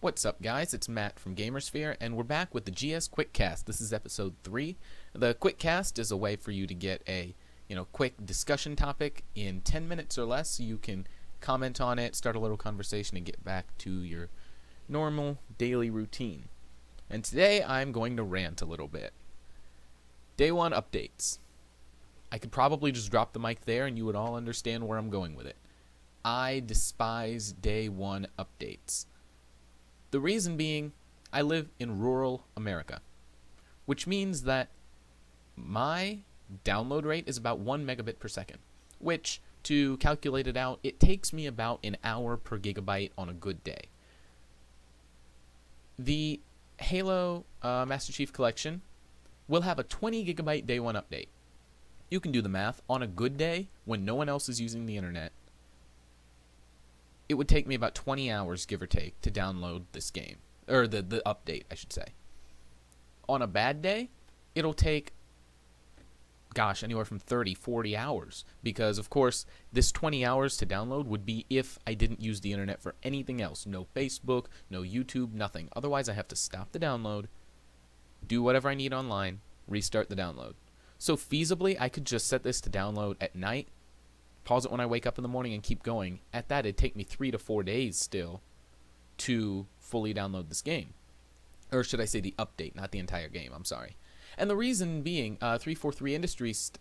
What's up, guys? It's Matt from Gamersphere, and we're back with the GS Quickcast. This is episode 3. The Quickcast is a way for you to get a quick discussion topic in 10 minutes or less, so you can comment on it, start a little conversation, and get back to your normal daily routine. And today I'm going to rant a little bit. Day 1 updates. I could probably just drop the mic there and you would all understand where I'm going with it. I despise Day 1 updates. The reason being, I live in rural America, which means that my download rate is about 1 megabit per second, which, to calculate it out, it takes me about an hour per gigabyte on a good day. The Halo Master Chief Collection will have a 20 gigabyte Day 1 update. You can do the math. On a good day, when no one else is using the internet, it would take me about 20 hours, give or take, to download this game. Or the update, I should say. On a bad day, it'll take, anywhere from 30, 40 hours. Because, of course, this 20 hours to download would be if I didn't use the internet for anything else. No Facebook, no YouTube, nothing. Otherwise, I have to stop the download, do whatever I need online, restart the download. So feasibly, I could just set this to download at night, pause it when I wake up in the morning, and keep going. At that, it'd take me 3 to 4 days still to fully download this game. Or should I say the update, not the entire game, I'm sorry. And the reason being, 343 Industries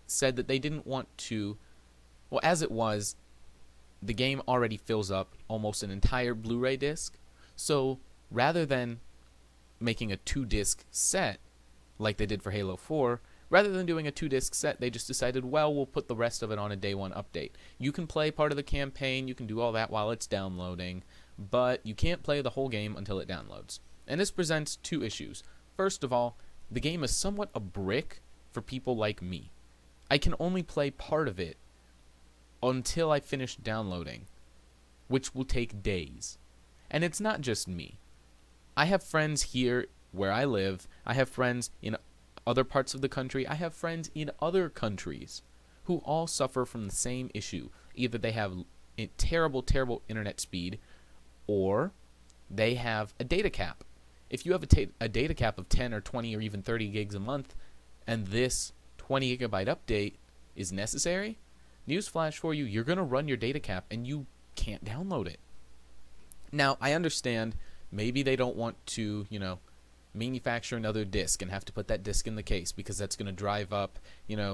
said that they didn't want to, well, as it was, the game already fills up almost an entire Blu-ray disc. So rather than making a 2-disc set, like they did for Halo 4, rather than doing a 2-disc set, they just decided, well, we'll put the rest of it on a Day 1 update. You can play part of the campaign, you can do all that while it's downloading, but you can't play the whole game until it downloads. And this presents 2 issues. First of all, the game is somewhat a brick for people like me. I can only play part of it until I finish downloading, which will take days. And it's not just me. I have friends here where I live. I have friends in other parts of the country. I have friends in other countries who all suffer from the same issue. Either they have a terrible, terrible internet speed, or they have a data cap. If you have a data cap of 10 or 20 or even 30 gigs a month, and this 20 gigabyte update is necessary, newsflash for you, you're going to run your data cap and you can't download it. Now, I understand maybe they don't want to, manufacture another disc and have to put that disc in the case because that's going to drive up,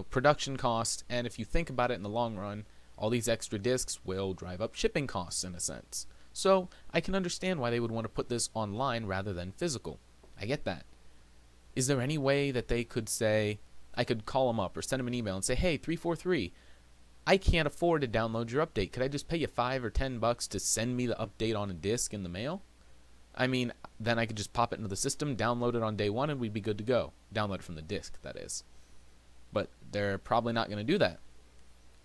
production costs. And if you think about it in the long run, all these extra discs will drive up shipping costs in a sense. So I can understand why they would want to put this online rather than physical. I get that. Is there any way that they could say, I could call them up or send them an email and say, hey, 343, I can't afford to download your update. Could I just pay you $5 or $10 to send me the update on a disc in the mail? I mean, then I could just pop it into the system, download it on Day 1, and we'd be good to go. Download it from the disc, that is. But they're probably not going to do that.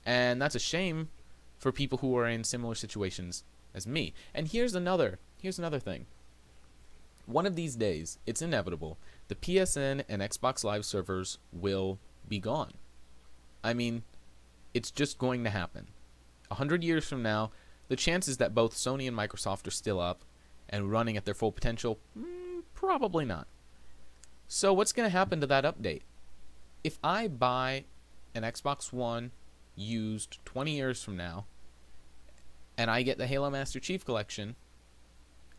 And that's a shame for people who are in similar situations as me. And here's another thing. One of these days, it's inevitable, the PSN and Xbox Live servers will be gone. I mean, it's just going to happen. 100 years from now, the chances that both Sony and Microsoft are still up and running at their full potential, probably not. So what's going to happen to that update? If I buy an Xbox One used 20 years from now, and I get the Halo Master Chief Collection,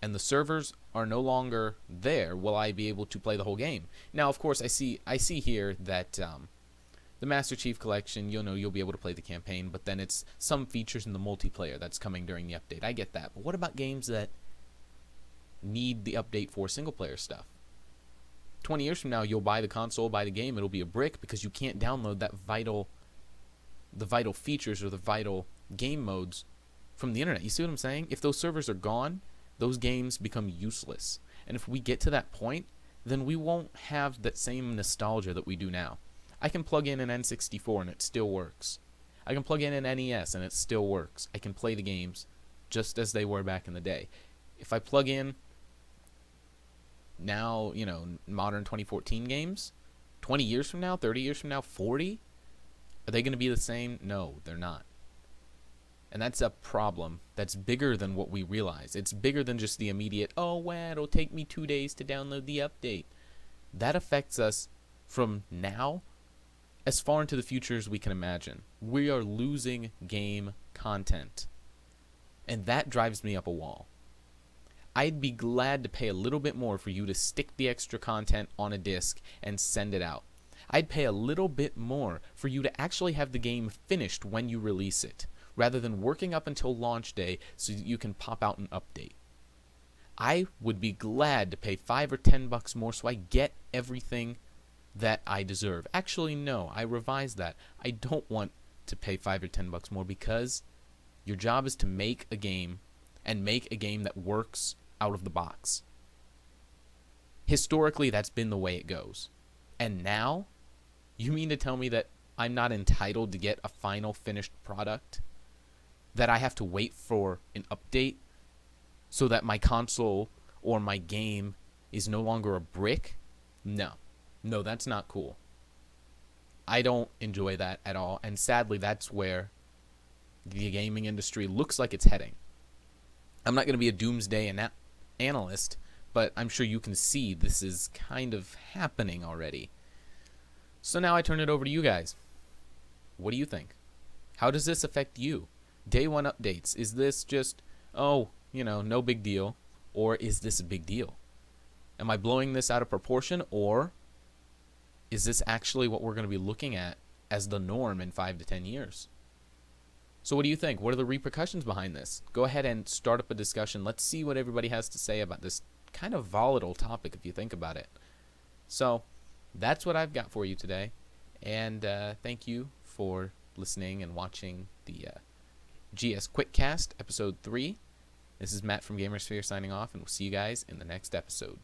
and the servers are no longer there, will I be able to play the whole game? Now, of course, I see here that the Master Chief Collection, you'll be able to play the campaign, but then it's some features in the multiplayer that's coming during the update. I get that. But what about games that need the update for single player stuff? 20 years from now, you'll buy the console, buy the game, it'll be a brick because you can't download the vital features or the vital game modes from the internet. You see what I'm saying? If those servers are gone, those games become useless. And if we get to that point, then we won't have that same nostalgia that we do now. I can plug in an N64 and it still works. I can plug in an NES and it still works. I can play the games just as they were back in the day. If I plug in now, modern 2014 games, 20 years from now, 30 years from now, 40, are they going to be the same? No, they're not. And that's a problem that's bigger than what we realize. It's bigger than just the immediate, oh, wow, it'll take me 2 days to download the update. That affects us from now as far into the future as we can imagine. We are losing game content. And that drives me up a wall. I'd be glad to pay a little bit more for you to stick the extra content on a disc and send it out. I'd pay a little bit more for you to actually have the game finished when you release it, rather than working up until launch day so that you can pop out an update. I would be glad to pay $5 or $10 more so I get everything that I deserve. Actually, no, I revised that. I don't want to pay $5 or $10 more because your job is to make a game and make a game that works out of the box. Historically, that's been the way it goes. And now, you mean to tell me that I'm not entitled to get a final finished product? That I have to wait for an update so that my console or my game is no longer a brick? No, that's not cool. I don't enjoy that at all, and sadly that's where the gaming industry looks like it's heading. I'm not going to be a doomsday analyst, but I'm sure you can see this is kind of happening already. So now I turn it over to you guys. What do you think? How does this affect you? Day one updates. Is this just, no big deal? Or is this a big deal? Am I blowing this out of proportion? Or is this actually what we're going to be looking at as the norm in 5 to 10 years? So what do you think? What are the repercussions behind this? Go ahead and start up a discussion. Let's see what everybody has to say about this kind of volatile topic if you think about it. So that's what I've got for you today. And thank you for listening and watching the GS Quickcast, Episode 3. This is Matt from Gamersphere signing off, and we'll see you guys in the next episode.